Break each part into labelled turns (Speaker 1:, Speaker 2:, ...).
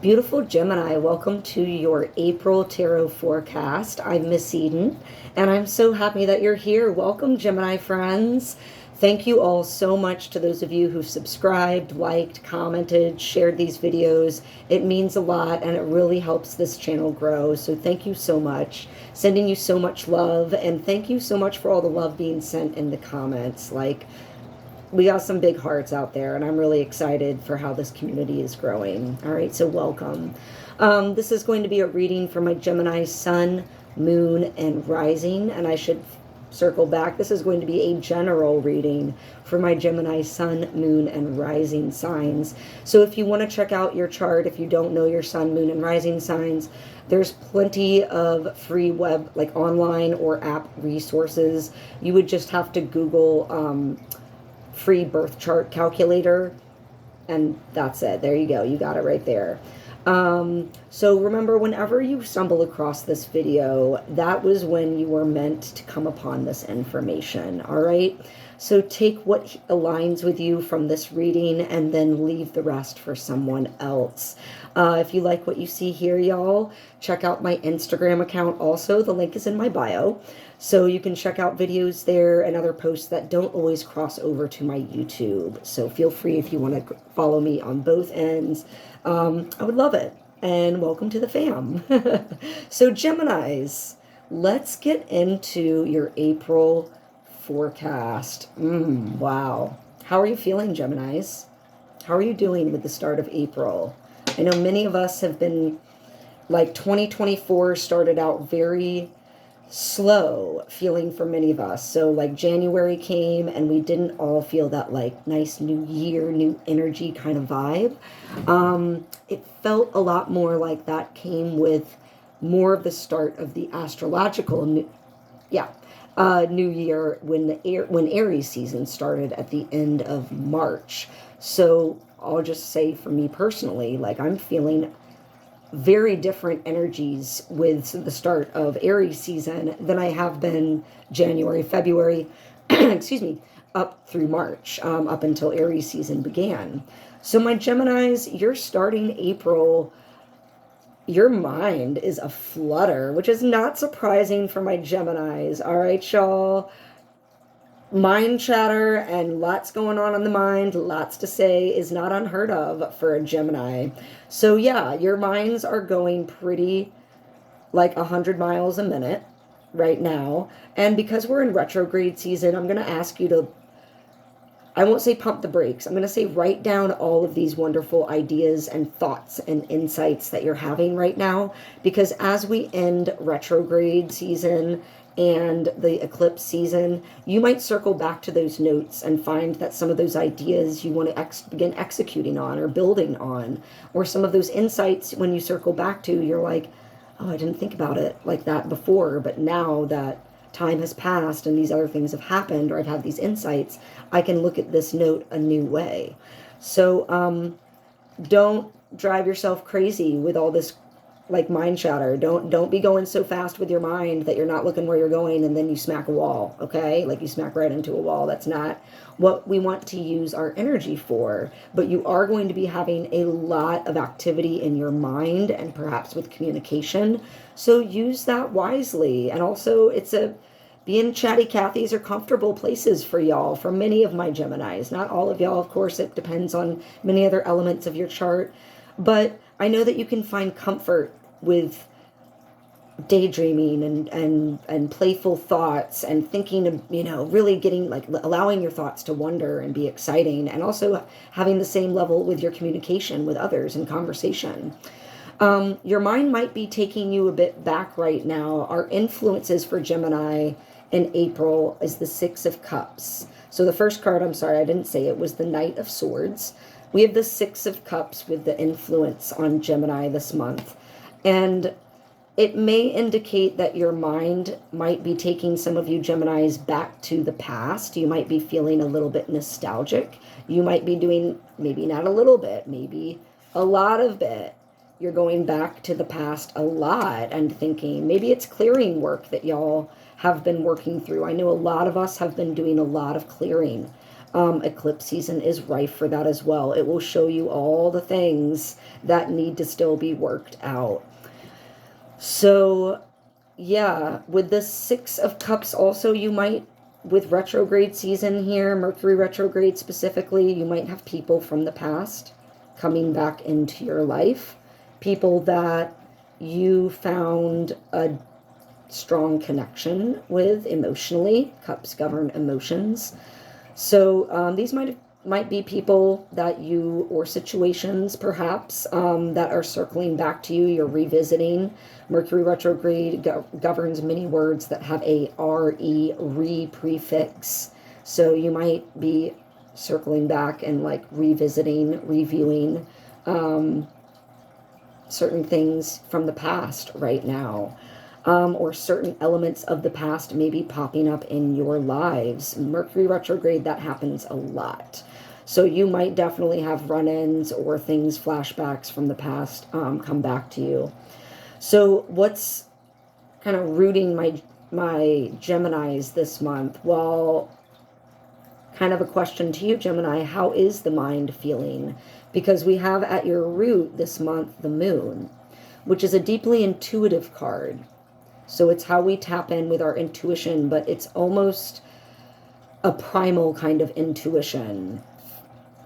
Speaker 1: Beautiful Gemini, welcome to your April Tarot forecast. I'm Miss Eden, and I'm so happy that you're here. Welcome, Gemini friends. Thank you all so much to those of you who subscribed, liked, commented, shared these videos. It means a lot, and it really helps this channel grow. So thank you so much. Sending you so much love, and thank you so much for all the love being sent in the comments. We got some big hearts out there, and I'm really excited for how this community is growing. All right, so welcome. This is going to be a reading for my Gemini sun, moon, and rising, and I should circle back. This is going to be a general reading for my Gemini sun, moon, and rising signs. So if you want to check out your chart, if you don't know your sun, moon, and rising signs, there's plenty of free web, like online or app resources. You would just have to Google free birth chart calculator, and that's it. There you go. You got it right there. So remember, whenever you stumble across this video, that was when you were meant to come upon this information. All right. So take what aligns with you from this reading and then leave the rest for someone else. If you like what you see here, y'all, check out my Instagram account also. The link is in my bio. So you can check out videos there and other posts that don't always cross over to my YouTube. So feel free if you want to follow me on both ends. I would love it. And welcome to the fam. So Geminis, let's get into your April forecast. Wow. How are you feeling, Geminis? How are you doing with the start of April? I know many of us have been, like 2024 started out very slow feeling for many of us. So like January came and we didn't all feel that like nice new year, new energy kind of vibe. It felt a lot more like that came with more of the start of the astrological new year when Aries season started at the end of March. So I'll just say for me personally, like I'm feeling very different energies with the start of Aries season than I have been January, February, excuse me, up through March, up until Aries season began. So my Geminis, you're starting April, your mind is a flutter, which is not surprising for my Geminis. All right, y'all. Mind chatter and lots going on in the mind, lots to say is not unheard of for a Gemini. So yeah, your minds are going pretty like 100 miles a minute right now. And because we're in retrograde season, I'm going to ask you to, I won't say pump the brakes. I'm going to say write down all of these wonderful ideas and thoughts and insights that you're having right now. Because as we end retrograde season and the eclipse season, you might circle back to those notes and find that some of those ideas you want to begin executing on or building on, or some of those insights when you circle back to, you're like, oh, I didn't think about it like that before, but now that time has passed and these other things have happened, or I've had these insights, I can look at this note a new way. So don't drive yourself crazy with all this like mind chatter. Don't be going so fast with your mind that you're not looking where you're going and then you smack a wall, okay? Like you smack right into a wall. That's not what we want to use our energy for. But you are going to be having a lot of activity in your mind and perhaps with communication. So use that wisely. And also being chatty Cathy's are comfortable places for y'all, for many of my Geminis. Not all of y'all, of course, it depends on many other elements of your chart. But I know that you can find comfort with daydreaming and playful thoughts and thinking of, really getting like allowing your thoughts to wander and be exciting, and also having the same level with your communication with others and conversation. Your mind might be taking you a bit back right now. Our influences for Gemini in April is the Six of Cups. So the first card, I'm sorry, I didn't say it, was the Knight of Swords. We have the Six of Cups with the influence on Gemini this month. And it may indicate that your mind might be taking some of you Geminis back to the past. You might be feeling a little bit nostalgic. You might be doing, maybe not a little bit, maybe a lot of it. You're going back to the past a lot and thinking, maybe it's clearing work that y'all have been working through. I know a lot of us have been doing a lot of clearing eclipse season is rife for that as well. It will show you all the things that need to still be worked out. So yeah, with the Six of Cups also, you might, with retrograde season here, Mercury retrograde specifically, you might have people from the past coming back into your life. People that you found a strong connection with emotionally. Cups govern emotions. So these might be people that you, or situations perhaps, that are circling back to you, you're revisiting. Mercury retrograde governs many words that have a re prefix. So you might be circling back and like revisiting, reviewing certain things from the past right now. Or certain elements of the past may be popping up in your lives. Mercury retrograde, that happens a lot. So you might definitely have run-ins or things, flashbacks from the past come back to you. So what's kind of rooting my Geminis this month? Well, kind of a question to you, Gemini. How is the mind feeling? Because we have at your root this month the moon, which is a deeply intuitive card. So it's how we tap in with our intuition, but it's almost a primal kind of intuition.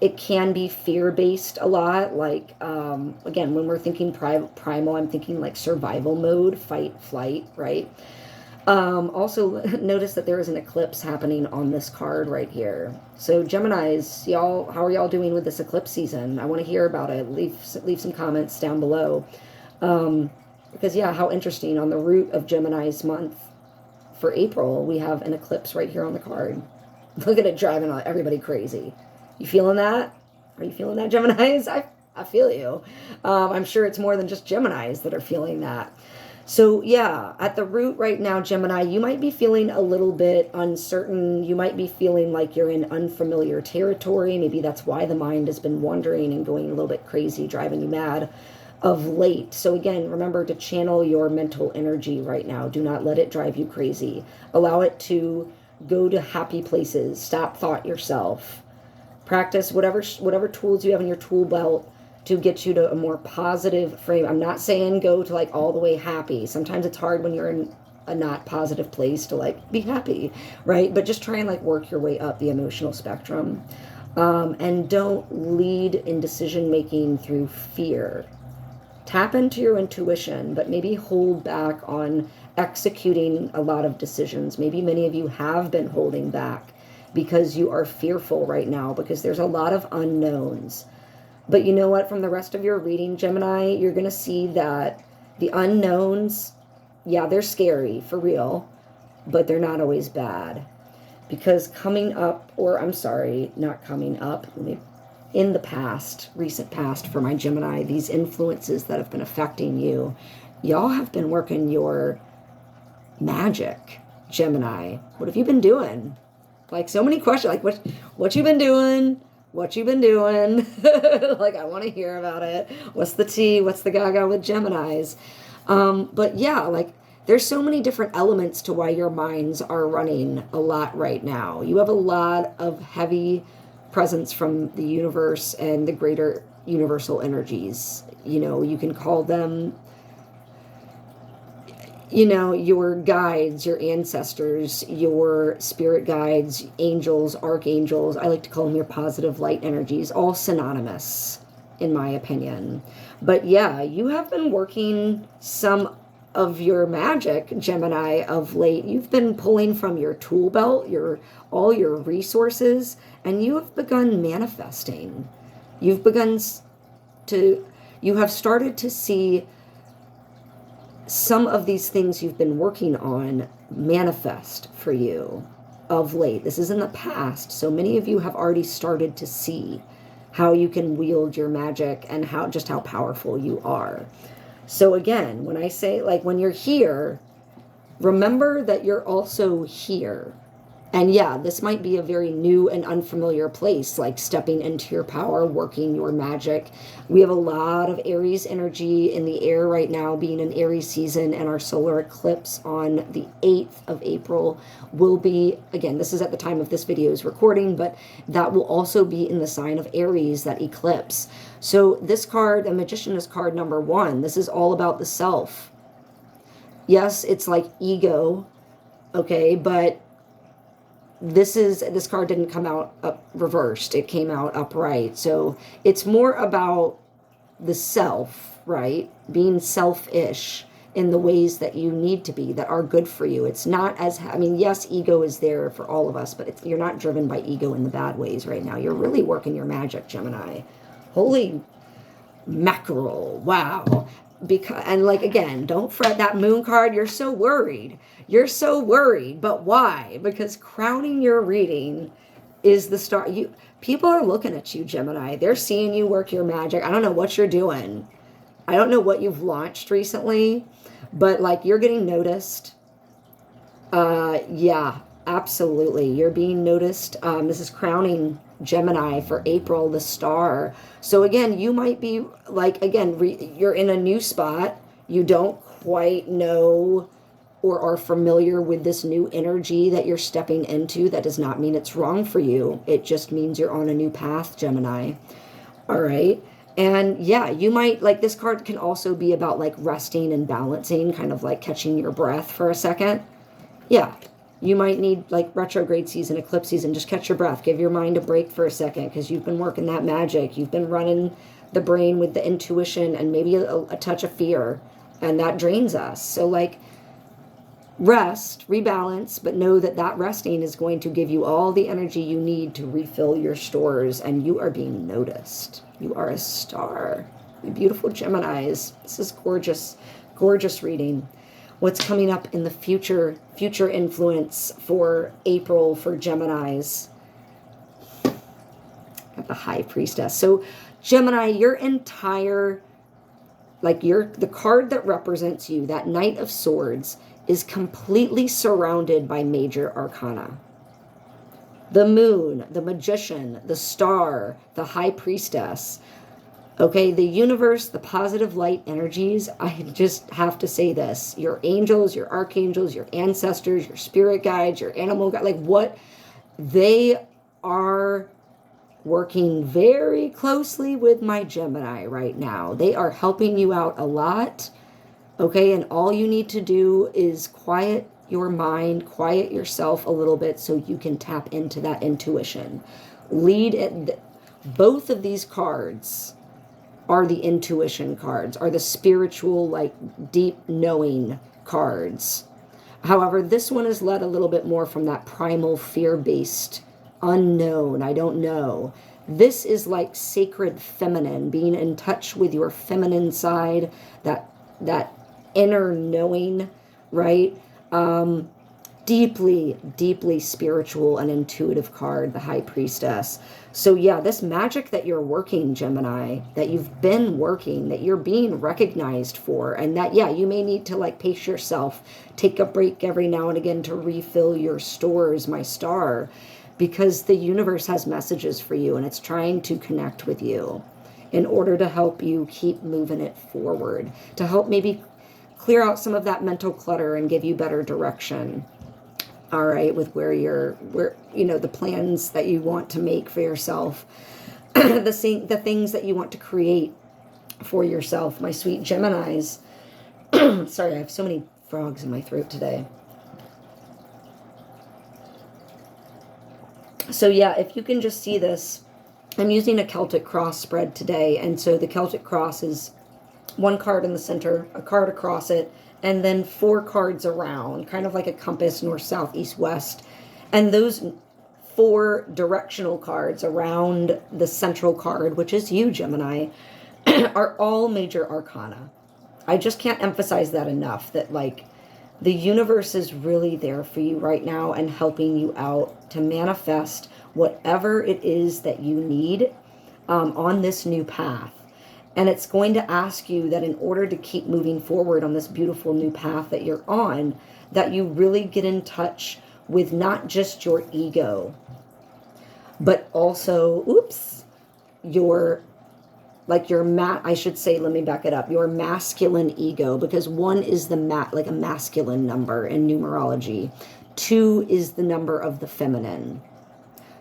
Speaker 1: It can be fear-based a lot. Like, again, when we're thinking primal, I'm thinking like survival mode, fight, flight, right? Also, notice that there is an eclipse happening on this card right here. So Geminis, y'all, how are y'all doing with this eclipse season? I want to hear about it. Leave some comments down below. Because, yeah, how interesting. On the root of Gemini's month for April, we have an eclipse right here on the card. Look at it driving everybody crazy. You feeling that? Are you feeling that, Geminis? I feel you. I'm sure it's more than just Geminis that are feeling that. So, yeah, at the root right now, Gemini, you might be feeling a little bit uncertain. You might be feeling like you're in unfamiliar territory. Maybe that's why the mind has been wandering and going a little bit crazy, driving you mad of late. So again, remember to channel your mental energy right now. Do not let it drive you crazy. Allow it to go to happy places. Stop thought yourself. Practice whatever tools you have in your tool belt to get you to a more positive frame. I'm not saying go to like all the way happy. Sometimes it's hard when you're in a not positive place to like be happy, right? But just try and like work your way up the emotional spectrum. And don't lead in decision making through fear. Tap into your intuition, but maybe hold back on executing a lot of decisions. Maybe many of you have been holding back because you are fearful right now, because there's a lot of unknowns. But you know what? From the rest of your reading, Gemini, you're going to see that the unknowns, yeah, they're scary for real, but they're not always bad. Because coming up, or I'm sorry, not coming up, in the past, recent past for my Gemini, these influences that have been affecting you, y'all have been working your magic, Gemini. What have you been doing? Like, so many questions, like what you been doing? What you been doing? Like, I want to hear about it. What's the tea? What's the gaga with Geminis? But yeah, like, there's so many different elements to why your minds are running a lot right now. You have a lot of heavy presence from the universe and the greater universal energies. You know, you can call them, you know, your guides, your ancestors, your spirit guides, angels, archangels. I like to call them your positive light energies, all synonymous in my opinion. But yeah, you have been working some of your magic, Gemini, of late. You've been pulling from your tool belt, all your resources, and you have begun manifesting. You have started to see some of these things you've been working on manifest for you of late. This is in the past, so many of you have already started to see how you can wield your magic and how powerful you are. So again, when I say, like, when you're here, remember that you're also here. And yeah, this might be a very new and unfamiliar place, like stepping into your power, working your magic. We have a lot of Aries energy in the air right now, being an Aries season, and our solar eclipse on the 8th of April will be, again, this is at the time of this video's recording, but that will also be in the sign of Aries, that eclipse. So this card, the Magician, is card number 1. This is all about the self. Yes, it's like ego, okay, but this card didn't come out up reversed. It came out upright. So it's more about the self, right? Being selfish in the ways that you need to be, that are good for you. It's not as, I mean, yes, ego is there for all of us, but you're not driven by ego in the bad ways right now. You're really working your magic, Gemini. Holy mackerel. Wow. Because, and like, again, don't fret that moon card. You're so worried. You're so worried. But why? Because crowning your reading is the star. People are looking at you, Gemini. They're seeing you work your magic. I don't know what you're doing. I don't know what you've launched recently, but like, you're getting noticed. Yeah, absolutely. You're being noticed. This is crowning Gemini for April, the star. So again, you might be like, again, you're in a new spot. You don't quite know or are familiar with this new energy that you're stepping into. That does not mean it's wrong for you. It just means you're on a new path, Gemini. All right. And yeah, you might, like, this card can also be about like resting and balancing, kind of like catching your breath for a second. Yeah, you might need like retrograde season, eclipse season, just catch your breath, give your mind a break for a second, because you've been working that magic. You've been running the brain with the intuition and maybe a touch of fear, and that drains us. So like, rest, rebalance, but know that that resting is going to give you all the energy you need to refill your stores, and you are being noticed. You are a star. You beautiful Geminis. This is gorgeous, gorgeous reading. What's coming up in the future influence for April for Geminis? Got the High Priestess. So Gemini, your entire, like, the card that represents you, that Knight of Swords, is completely surrounded by major arcana. The Moon, the Magician, the Star, the High Priestess. Okay, the universe, the positive light energies, I just have to say this. Your angels, your archangels, your ancestors, your spirit guides, your animal guides, like, what? They are working very closely with my Gemini right now. They are helping you out a lot. Okay, and all you need to do is quiet your mind, quiet yourself a little bit so you can tap into that intuition. Both of these cards are the intuition cards, are the spiritual, like, deep knowing cards. However, this one is led a little bit more from that primal fear-based unknown, I don't know. This is like sacred feminine, being in touch with your feminine side, that inner knowing, right? Deeply, deeply spiritual and intuitive card, the High Priestess. So yeah, this magic that you're working, Gemini, that you've been working, that you're being recognized for, and that, yeah, you may need to like pace yourself, take a break every now and again to refill your stores, my star, because the universe has messages for you and it's trying to connect with you in order to help you keep moving it forward, to help maybe clear out some of that mental clutter and give you better direction. All right, with where you know, the plans that you want to make for yourself, the things that you want to create for yourself, my sweet Geminis. Sorry, I have so many frogs in my throat today. So yeah, if you can just see this, I'm using a Celtic cross spread today, and so the Celtic cross is one card in the center, a card across it, and then 4 cards around, kind of like a compass, north, south, east, west. And those 4 directional cards around the central card, which is you, Gemini, are all major arcana. I just can't emphasize that enough, that like the universe is really there for you right now and helping you out to manifest whatever it is that you need on this new path. And it's going to ask you that in order to keep moving forward on this beautiful new path that you're on, that you really get in touch with not just your ego, but also, your, like your I should say, let me back it up, your masculine ego, because 1 is the like a masculine number in numerology. 2 is the number of the feminine.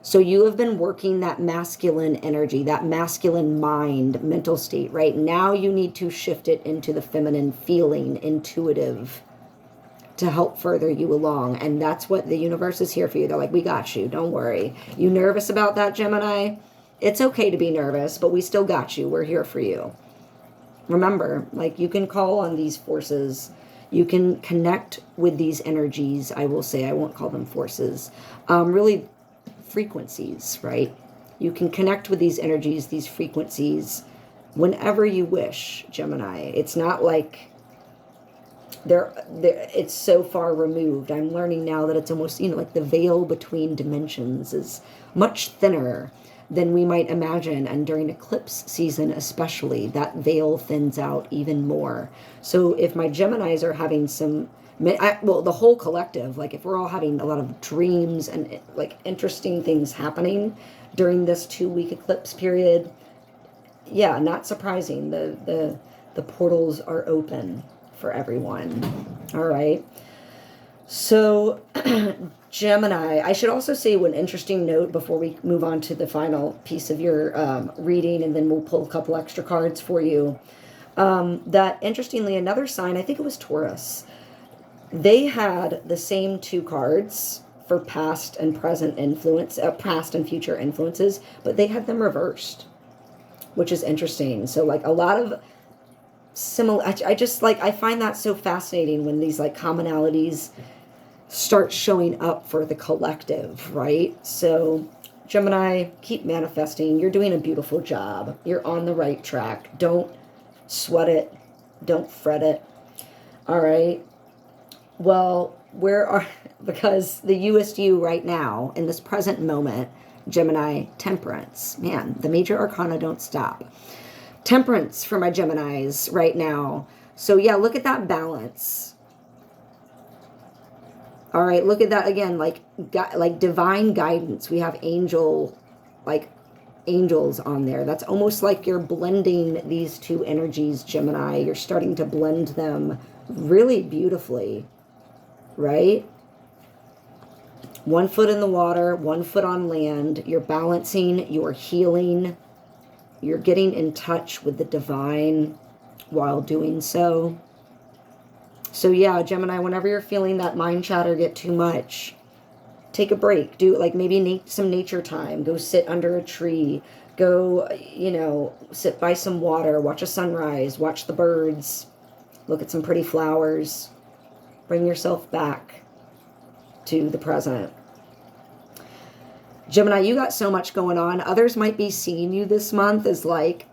Speaker 1: So you have been working that masculine energy, that masculine mind, mental state, right? Now you need to shift it into the feminine feeling, intuitive, to help further you along. And that's what the universe is here for you. They're like, we got you. Don't worry. You nervous about that, Gemini? It's okay to be nervous, but we still got you. We're here for you. Remember, like, you can call on these forces. You can connect with these energies. I will say, I won't call them forces. Really frequencies, right? You can connect with these energies, these frequencies, whenever you wish, Gemini. It's not like it's so far removed. I'm learning now that it's almost, like the veil between dimensions is much thinner than we might imagine. And during eclipse season especially, that veil thins out even more. So if my Geminis are having some, the whole collective, like if we're all having a lot of dreams and like interesting things happening during this 2-week eclipse period, yeah, not surprising. The portals are open for everyone. All right. So Gemini, I should also say one interesting note before we move on to the final piece of your reading, and then we'll pull a couple extra cards for you. That interestingly, another sign, I think it was Taurus, they had the same 2 cards for past and present influence, past and future influences, but they had them reversed, which is interesting. So like a lot of similar, I just like, I find that so fascinating when these like commonalities start showing up for the collective, right? So Gemini, keep manifesting. You're doing a beautiful job. You're on the right track. Don't sweat it. Don't fret it. All right. Well, because the USU right now, in this present moment, Gemini, Temperance. Man, the major arcana don't stop. Temperance for my Geminis right now. So yeah, look at that balance. All right, look at that again, like divine guidance. We have angels on there. That's almost like you're blending these 2 energies, Gemini. You're starting to blend them really beautifully, right? 1 foot in the water, 1 foot on land. You're balancing, you're healing, you're getting in touch with the divine while doing so. So yeah, Gemini, whenever you're feeling that mind chatter get too much, take a break. Do like maybe some nature time. Go sit under a tree. Go, sit by some water. Watch a sunrise. Watch the birds. Look at some pretty flowers. Bring yourself back to the present. Gemini, you got so much going on. Others might be seeing you this month as like,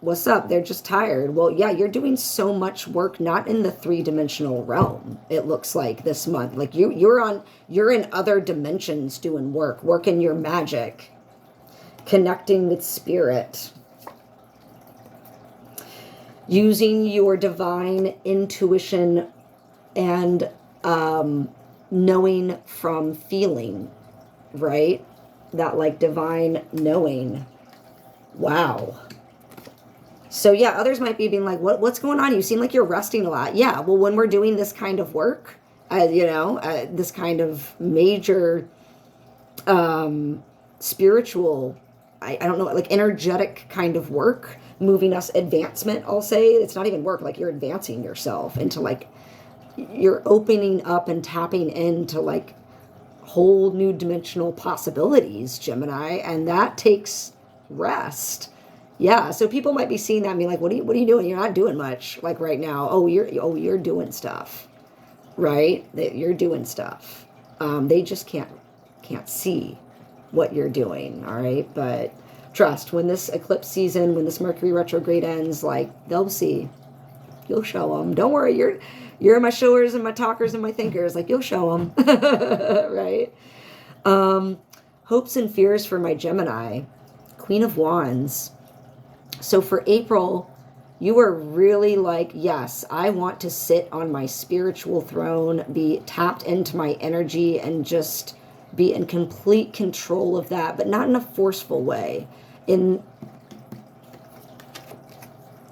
Speaker 1: what's up? They're just tired. Well, yeah, you're doing so much work, not in the 3-dimensional realm. It looks like this month, like you're in other dimensions doing working your magic, connecting with spirit, using your divine intuition and knowing from feeling, right? That like divine knowing. Wow. So yeah, others might be being like, what's going on? You seem like you're resting a lot. Yeah, well, when we're doing this kind of work, this kind of major spiritual, I don't know, like energetic kind of work, moving us advancement, I'll say. It's not even work, like you're advancing yourself into like, you're opening up and tapping into like whole new dimensional possibilities, Gemini, and that takes rest. Yeah, so people might be seeing that and be like, what are you doing? You're not doing much like right now. You're doing stuff, right? You're doing stuff. They just can't see what you're doing, all right? But trust, when this eclipse season, when this Mercury retrograde ends, like they'll see. You'll show them. Don't worry, you're my showers and my talkers and my thinkers. Like you'll show them, right? Hopes and fears for my Gemini, Queen of Wands. So for April, You are really like, yes, I want to sit on my spiritual throne, be tapped into my energy, and just be in complete control of that, but not in a forceful way. In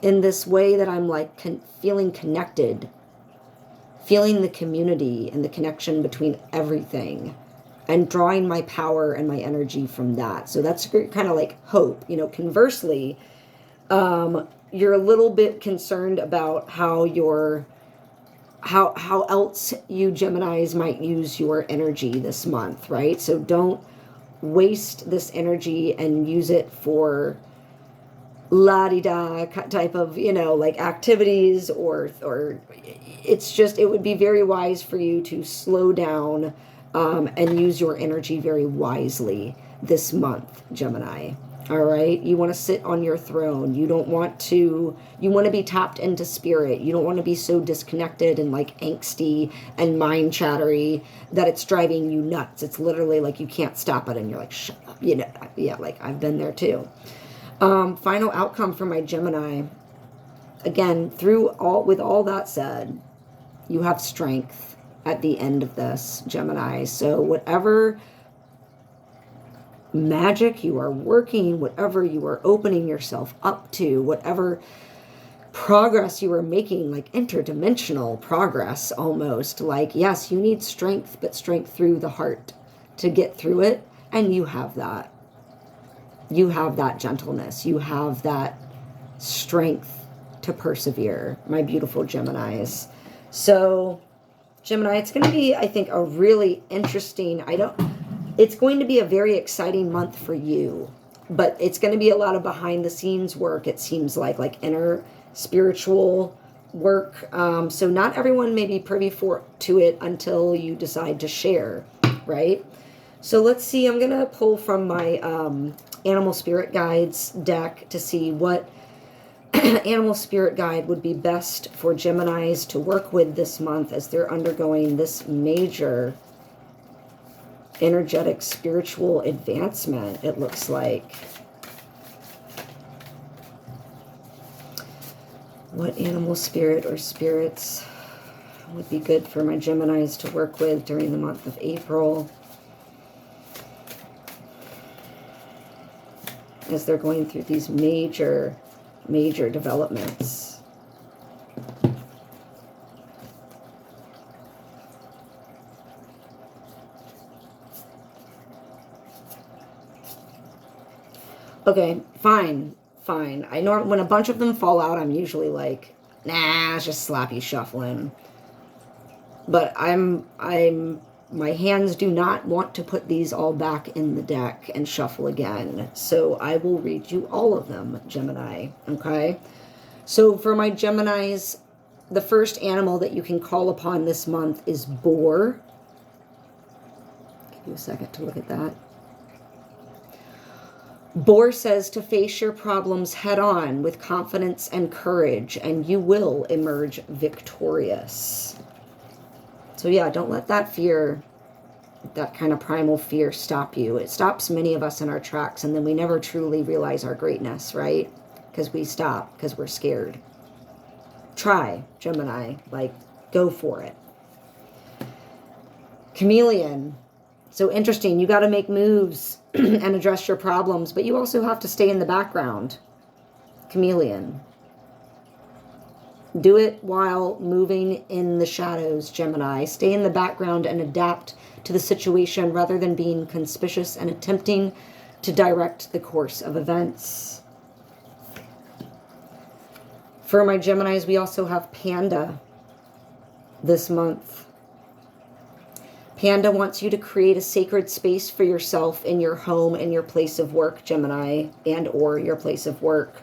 Speaker 1: this way that I'm like feeling connected, feeling the community and the connection between everything, and drawing my power and my energy from that. So that's kind of like hope. You know, conversely, you're a little bit concerned about how else you Geminis might use your energy this month, right? So don't waste this energy and use it for la-di-da type of, you know, like activities, or it's just, it would be very wise for you to slow down and use your energy very wisely this month, Gemini. All right, you want to sit on your throne. You want to be tapped into spirit. You don't want to be so disconnected and like angsty and mind chattery that it's driving you nuts. It's literally like you can't stop it and you're like, shut up, you know. Yeah, like I've been there too. Final outcome for my Gemini. Again, with all that said, you have strength at the end of this, Gemini. So whatever magic you are working, whatever you are opening yourself up to, whatever progress you are making, like interdimensional progress almost, like, yes, you need strength, but strength through the heart to get through it. And you have that. You have that gentleness. You have that strength to persevere, my beautiful Geminis. So, Gemini, it's going to be, I think, a really interesting, it's going to be a very exciting month for you, but it's going to be a lot of behind the scenes work. It seems like inner spiritual work. So not everyone may be privy to it until you decide to share, right? So let's see, I'm going to pull from my Animal Spirit Guides deck to see what animal spirit guide would be best for Geminis to work with this month as they're undergoing this major energetic spiritual advancement, it looks like. What animal spirit or spirits would be good for my Geminis to work with during the month of April as they're going through these major developments? Okay, fine. I know when a bunch of them fall out, I'm usually like, nah, it's just sloppy shuffling. But my hands do not want to put these all back in the deck and shuffle again. So I will read you all of them, Gemini, okay? So for my Geminis, the first animal that you can call upon this month is boar. Give you a second to look at that. Boar says to face your problems head on with confidence and courage, and you will emerge victorious. So yeah, don't let that fear, that kind of primal fear, stop you. It stops many of us in our tracks, and then we never truly realize our greatness, right? Because we stop, because we're scared. Try, Gemini, like, go for it. Chameleon. So interesting, you got to make moves and address your problems, but you also have to stay in the background. Chameleon. Do it while moving in the shadows, Gemini. Stay in the background and adapt to the situation rather than being conspicuous and attempting to direct the course of events. For my Geminis, we also have Panda this month. Panda wants you to create a sacred space for yourself in your home and your place of work, Gemini, and or your place of work.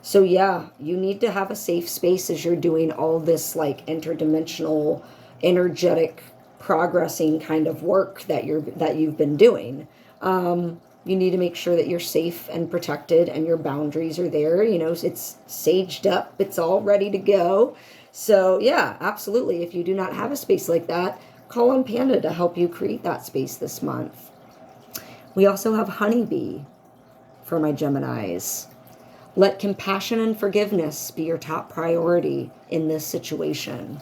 Speaker 1: So yeah, you need to have a safe space as you're doing all this like interdimensional, energetic, progressing kind of work that you've been doing. You need to make sure that you're safe and protected and your boundaries are there. You know, it's saged up, it's all ready to go. So yeah, absolutely. If you do not have a space like that, call on Panda to help you create that space this month. We also have Honeybee for my Geminis. Let compassion and forgiveness be your top priority in this situation.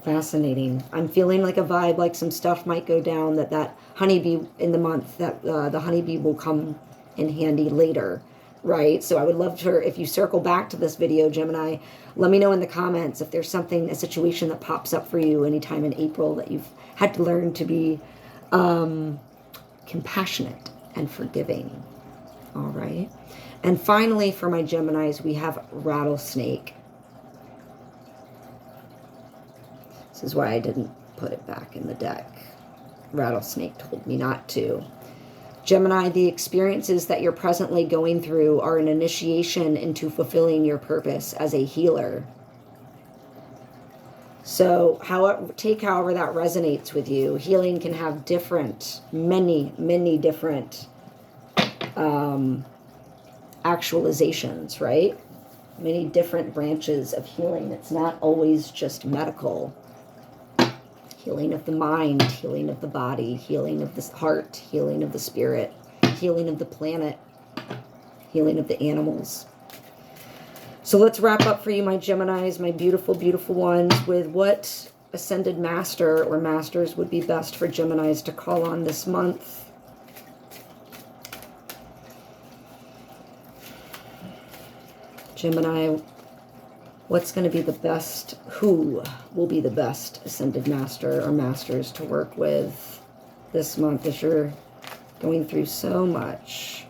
Speaker 1: Fascinating. I'm feeling like a vibe, like some stuff might go down, that honeybee in the month, that the honeybee will come in handy later, right? So I would love to, if you circle back to this video, Gemini, let me know in the comments if there's something, a situation that pops up for you anytime in April that you've had to learn to be compassionate and forgiving. All right. And finally, for my Geminis, we have rattlesnake. This is why I didn't put it back in the deck. Rattlesnake told me not to. Gemini, the experiences that you're presently going through are an initiation into fulfilling your purpose as a healer. So take however that resonates with you. Healing can have different, many different actualizations, right? Many different branches of healing. It's not always just medical. Healing of the mind, healing of the body, healing of the heart, healing of the spirit, healing of the planet, healing of the animals. So let's wrap up for you, my Geminis, my beautiful, beautiful ones, with what ascended master or masters would be best for Geminis to call on this month. Gemini, what's going to be the best, who will be the best ascended master or masters to work with this month as you're going through so much?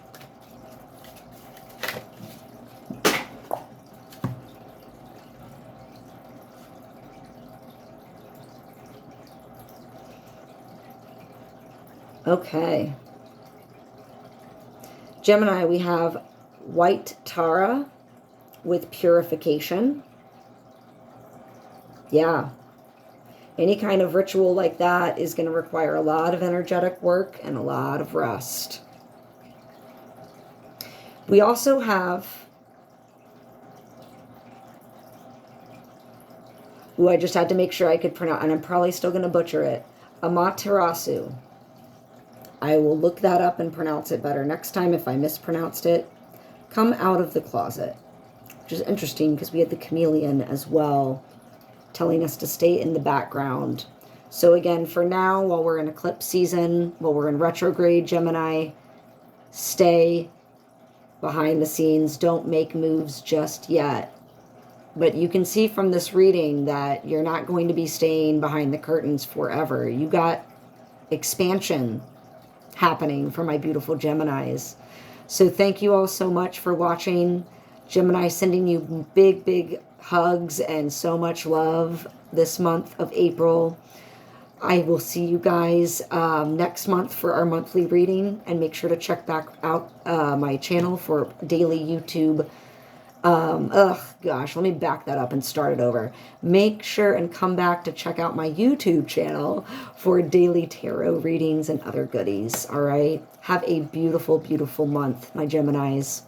Speaker 1: Okay. Gemini, we have White Tara with purification. Yeah. Any kind of ritual like that is going to require a lot of energetic work and a lot of rest. We also have, I just had to make sure I could pronounce, and I'm probably still going to butcher it, Amaterasu. I will look that up and pronounce it better next time if I mispronounced it. Come out of the closet. Which is interesting because we had the chameleon as well, telling us to stay in the background. So again, for now, while we're in eclipse season, while we're in retrograde, Gemini, stay behind the scenes. Don't make moves just yet. But you can see from this reading that you're not going to be staying behind the curtains forever. You got expansion happening for my beautiful Geminis. So thank you all so much for watching. Gemini, sending you big, big hugs and so much love this month of April. I will see you guys next month for our monthly reading, and make sure to check back out my channel for daily YouTube. Let me back that up and start it over. Make sure and come back to check out my YouTube channel for daily tarot readings and other goodies. All right. Have a beautiful, beautiful month, my Geminis.